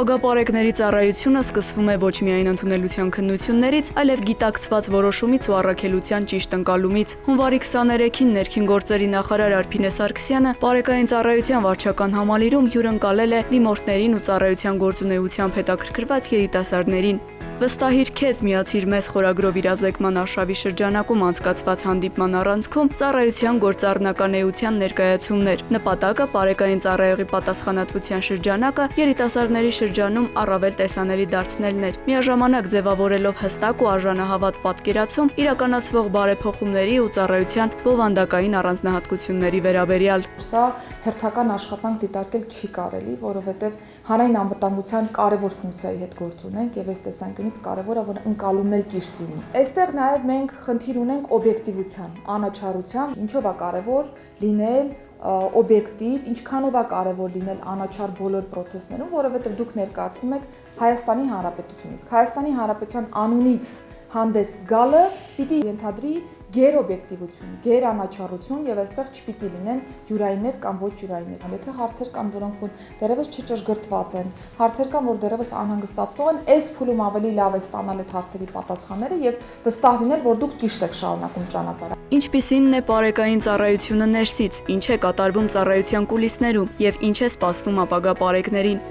Ապագա պարեկների ծառայությունը սկսվում է ոչ միայն ընդունելության քննություններից, այլև գիտակցված որոշումից ու առաքելության ճիշտ ընկալումից։ Հունվարի 23-ին ներքին գործերի նախարար Արփինե Սարգսյանը պարեկային ծառայության վարչական համալիրում հյուրընկալել է դիմորդներին ու ծառայության գործունեությամբ հետաքրքրված երիտասարդներին։ Վստահիր քեզ միացիր մեզ խորագրով իրազեկման արշավի շրջանակում անցկացված հանդիպման առանցքում ծառայության գործառնական էության ներկայացումներ։ Նպատակը պարեկային ծառայողի պատասխանատվության շրջանակը երիտասարդների շրջանում առավել տեսանելի դարձնելն էր, միաժամանակ ձևավորելով հստակ ու արժանահավատ պատկերացում իրականացվող բարեփոխումների ու ծառայության բովանդակային առանձնահատկությունների վերաբերյալ։ Սա հերթական աշխատանք դիտարկել չի կարելի, որովհետև հանրային անվտանգության կարևոր ֆունկցիայի հետ գործ ունենք եւ այս տեսանկյունից կարևոր է, որ ընկալումն էլ ճիշտ լինի։ Այստեղ նաև մենք խնդիր ունենք օբյեկտիվության, անաչառության, ինչով է կարևոր լինել օբյեկտիվ, ինչքանով է կարևոր լինել անաչառ բոլոր process-ներում, որովհետև դուք ներկայացնում եք Հայաստանի Հանրապետությունից։ Հայաստանի Հանրապետության անունից հանդես գալը պիտի ենթադրի գերօբյեկտիվություն, գերանաչառություն եւ այստեղ չպիտի լինեն յուրայիններ կամ ոչ յուրայիններ։ Եթե հարցեր կան, որոնք որ դեռևս չճշգրտված են, հարցեր կան, որ դեռևս անհանգստացնող են, այս փուլում ավելի լավ է ստանալ այդ հարցերի պատասխանները եւ վստահ լինել, որ դուք ճիշտ եք շարունակում ճանապարհը։ Ինչպիսին է պարեկային ծառայությունը ներսից, ինչ է կատարվում ծառայության կուլիսներում եւ ինչ է սպասվում ապագա պարեկներին։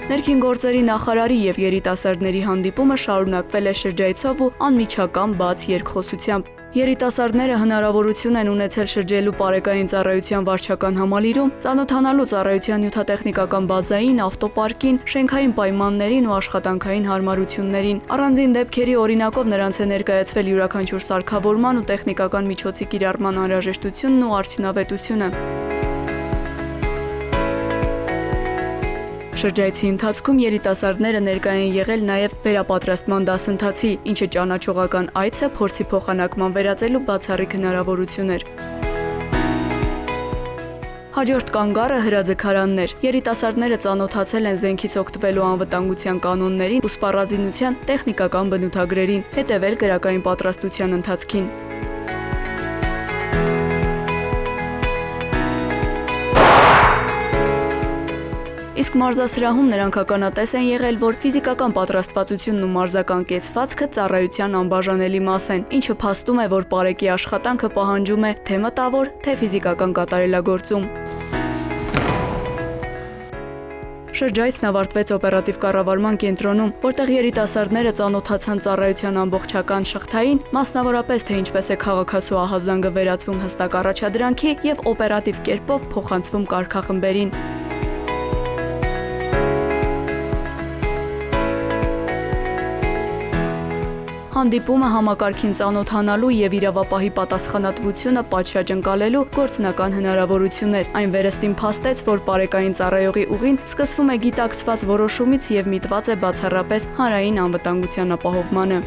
Ներքին գործերի նախարարի եւ երիտասարդների հանդիպումը շարունակվել է շրջայցով ու անմիջական բաց երկխոսությամբ։ Երիտասարդները հնարավորություն են ունեցել շրջելու պարեկային ծառայության վարչական համալիրում, ծանոթանալու ծառայության նյութատեխնիկական բազային, ավտոպարկին, շենքային պայմաններին ու աշխատանքային հարմարություններին։ Առանձին դեպքերի օրինակով նրանց է ներկայացվել յուրաքանչյուր սարքավորման ու տեխնիկական միջոցի կիրառման անհրաժեշտությունն ու արդյունավետությունը։ Շրջայցի ընթացքում երիտասարդները ներկայ են եղել նաև վերապատրաստման դասընթացի, ինչը ճանաչողական այցը փորձի փոխանակման վերածելու բացառիկ հնարավորություն էր։ Հաջորդ կանգառը հրաձգարանն էր։ Երիտասարդները ծանոթացել են զենքից օգտվելու անվտանգության կանոններին ու սպառազինության տեխնիկական բնութագրերին, հետևել կրակային պատրաստության ընթացքին։ Իսկ մարզասրահում նրանք ականատես են եղել, որ ֆիզիկական պատրաստվածությունն ու մարզական կեցվածքը ծառայության անբաժանելի մաս են, ինչը փաստում է, որ պարեկի աշխատանքը պահանջում է թե մտավոր, թե ֆիզիկական կատարելագործում։ Շրջայցն ավարտվեց օպերատիվ կառավարման կենտրոնում, որտեղ երիտասարդները ծանոթացան ծառայության ամբողջական շղթային, մասնավորապես թե ինչպես է քաղաքացու ահազանգը վերածվում հստակ առաջադրանքի եւ օպերատիվ կերպով փոխանցվում կարգախմբերին։ Հանդիպումը համակարգին ծանոթանալու եւ իրավապահի պատասխանատվությունը պատշաճ ընկալելու գործնական հնարավորություն էր։ Այն վերստին փաստեց, որ պարեկային ծառայողի ուղին սկսվում է գիտակցված որոշումից եւ միտված է բացառապես հանրային անվտանգության ապահովմանը։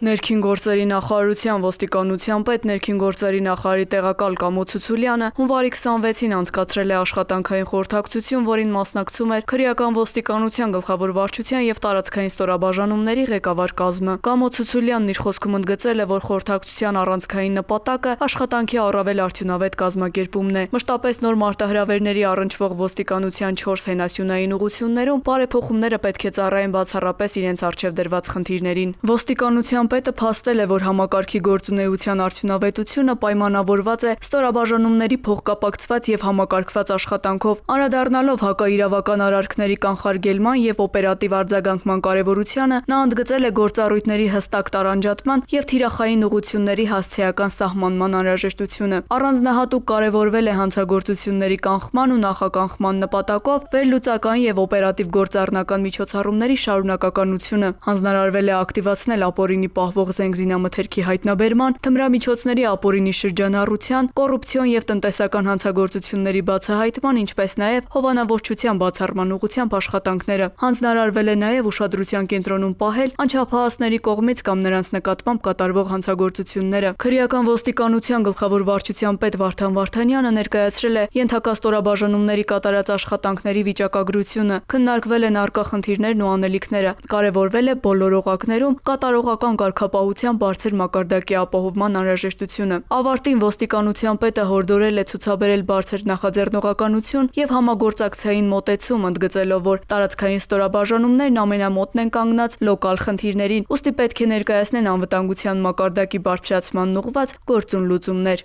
Ներքին գործերի նախարարության ոստիկանության պետ ներքին գործերի նախարարի տեղակալ Կամո Ցուցուլյանը հունվարի 26-ին անցկացրել է աշխատանքային խորհրդակցություն, որին մասնակցում էր քրեական ոստիկանության գլխավոր վարչության եւ տարածքային ստորաբաժանումների ղեկավար կազմը։ Կամո Ցուցուլյանն իր խոսքում ընդգծել է, որ խորհրդակցության առանցքային նպատակը աշխատանքի առավել արդյունավետ կազմակերպումն է։ Մշտապես նոր մարտահրավերների առնչվող ոստիկանության 4 հենասյունային ուղղություններում բարեփոխումները պետք է ծառայեն բացառապես իրենց առջև դրված խնդիրներին։ Ոստիկանության պետը փաստել է, որ համակարգի գործունեության արդյունավետությունը պայմանավորված է ստորաբաժանումների փոխկապակցված եւ համակարգված աշխատանքով, անդրադառնալով հակաիրավական արարքների կանխարգելման եւ օպերատիվ արձագանքման կարեւորությանը, նա ընդգծել է գործառույթների հստակ տարանջատման եւ թիրախային ուղղությունների հասցեական սահմանման անհրաժեշտությունը։ Առանձնահատուկ կարեւորվել է հանցագործությունների կանխման ու նախականխման նպատակով վերլուծական եւ օպերատիվ գործառնական միջոցառումների շարունակականությունը։ Հանձնարարվել է ակտիվացնել ապօրինի պահվող զենգզինամթերքի հայտնաբերման, թմրամիջոցների ապօրինի շրջանառության, կոռուպցիոն եւ տնտեսական հանցագործությունների բացահայտման, ինչպես նաեւ հովանավորչության բացառման ուղղությամբ աշխատանքները։ Հանձնարարվել է նաեւ ուշադրության կենտրոնում պահել անչափահասների կողմից կամ նրանց նկատմամբ կատարվող հանցագործությունները։ Քրեական ոստիկանության գլխավոր վարչության պետ Վարդան Վարդանյանը ներկայացրել է ենթակա ստորաբաժանումների կատարած աշխատանքների վիճակագրությունը, քննարկվել են առկա խնդիրներն ու անելիքները, կարևորվել է բոլոր օղակներում կատարողական կարգապահության բարձր մակարդակի ապահովման անհրաժեշտությունը։ Ավարտին ոստիկանության պետը հորդորել է ցուցաբերել բարձր նախաձեռնողականություն եւ համագործակցային մոտեցում, ընդգծելով, որ տարածքային ստորաբաժանումներն ամենամոտն են կանգնած լոկալ խնդիրներին, ուստի պետք է ներկայացնեն անվտանգության մակարդակի բարձրացման ուղղված գործուն լուծումներ։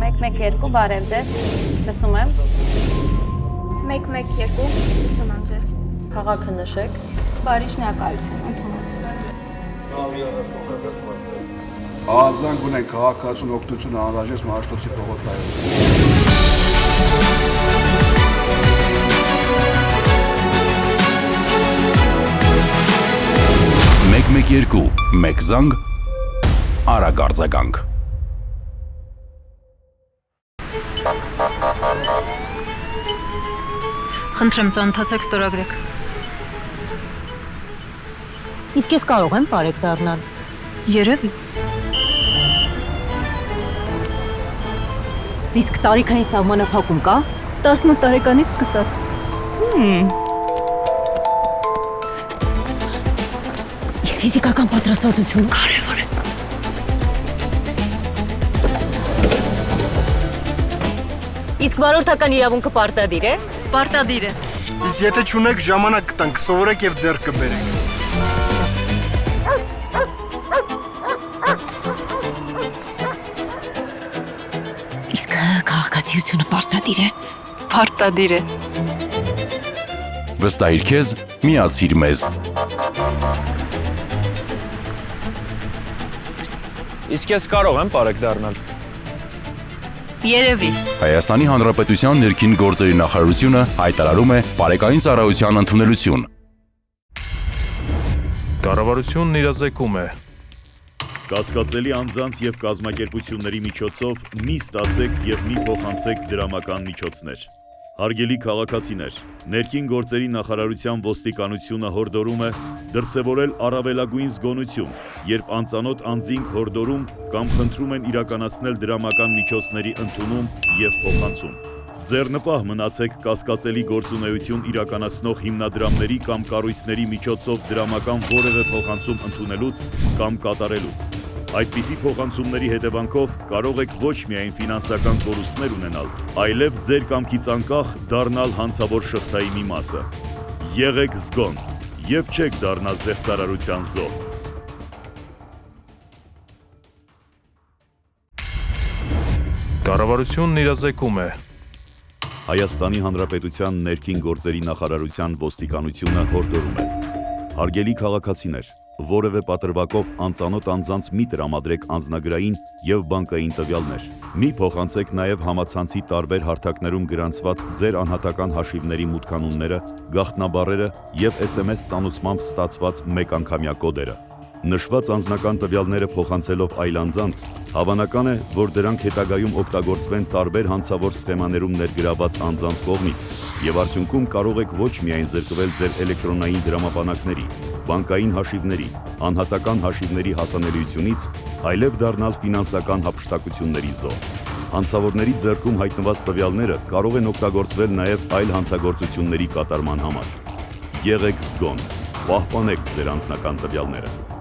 112 բարև ձեզ, լսում եմ։ 112 լսում եմ ձեզ։ Քաղաքը նշեք։ Բարի շնորհակալություն, ընդունած։ Ահազանգ ունենք քաղաքացուն օգնություն անհրաժեշտ Մաշտոցի փողոցայում։ 112 մեկ զանգ արագ արձագանք։ Խնդրեմ, ծանոթացեք, ստորագրեք։ Իսկ ես կարող եմ բարեկ դառնալ։ Երևի։ Իսկ տարիքային սահմանափակում կա։ 18 տարեկանից սկսած։ Իսկ ֆիզիկական պատրաստվածություն կարևոր է։ Իսկ վարորդական իրավունքը պարտադիր է։ Պարտադիր է։ Իսկ եթե չունեք, ժամանակ կտանք, սովորեք եւ ձեռք կբերեք։ Իսկ քաղաքացիությունը պարտադիր է։ Պարտադիր է։ Վստահիր քեզ, միացիր մեզ։ Իսկ ես կարող եմ բարեկ դառնալ։ Երևի։ Հայաստանի Հանրապետության ներքին գործերի նախարարությունը հայտարարում է բարեկային ծառայության ընդունելություն։ Կառավարությունն իրազեկում է։ Կասկածելի անձանց եւ կազմակերպությունների միջոցով մի ստացեք եւ մի փոխանցեք դրամական միջոցներ։ Հարգելի քաղաքացիներ, ներքին գործերի նախարարության ոստիկանությունը հորդորում է դրսևորել առավելագույն զգոնություն, երբ անծանոթ անձինք հորդորում կամ խնդրում են իրականացնել դրամական միջոցների ընդունում եւ փոխանցում։ Ձեռնպահ մնացեք կասկածելի գործունեություն իրականացնող հիմնադրամների կամ կառույցների միջոցով դրամական որևէ փոխանցում ընդունելուց կամ կատարելուց։ Այդպիսի փոխանցումների հետևանքով կարող եք ոչ միայն ֆինանսական կորուստներ ունենալ, այլև ձեր կամքից անկախ դառնալ հանցավոր շղթայի մի մասը։ Եղեք զգոն եւ չեք դառնա զեղծարարության զոհ։ Կառավարությունն իրազեկում է։ Հայաստանի Հանրապետության ներքին գործերի նախարարության ոստիկանությունը հորդորում է. Հարգելի քաղաքացիներ, որևէ պատրվակով անծանոթ անձանց մի տրամադրեք անձնագրային եւ բանկային տվյալներ։ Մի փոխանցեք նաեւ համացանցի տարբեր հարթակներում գրանցված ձեր անհատական հաշիվների մուտքանունները, գաղտնաբառերը եւ SMS ծանուցմամբ ստացված մեկանգամյա կոդերը։ Նշված անձնական տվյալները փոխանցելով այլ անձանց, հավանական է, որ դրանք հետագայում օգտագործվեն տարբեր հանցավոր սխեմաներում ներգրաված անձանց կողմից, եւ արդյունքում կարող եք ոչ միայն զրկվել ձեր էլեկտրոնային դրամապանակների, բանկային հաշիվների, անհատական հաշիվների հասանելիությունից, այլև դառնալ ֆինանսական հափշտակությունների զոհ։ Հանցավորների ձեռքում հայտնված տվյալները կարող են օգտագործվել նաեւ այլ հանցագործությունների կատարման համար։ Եղեք զգոն, պահպանեք ձեր անձնական տվյալները։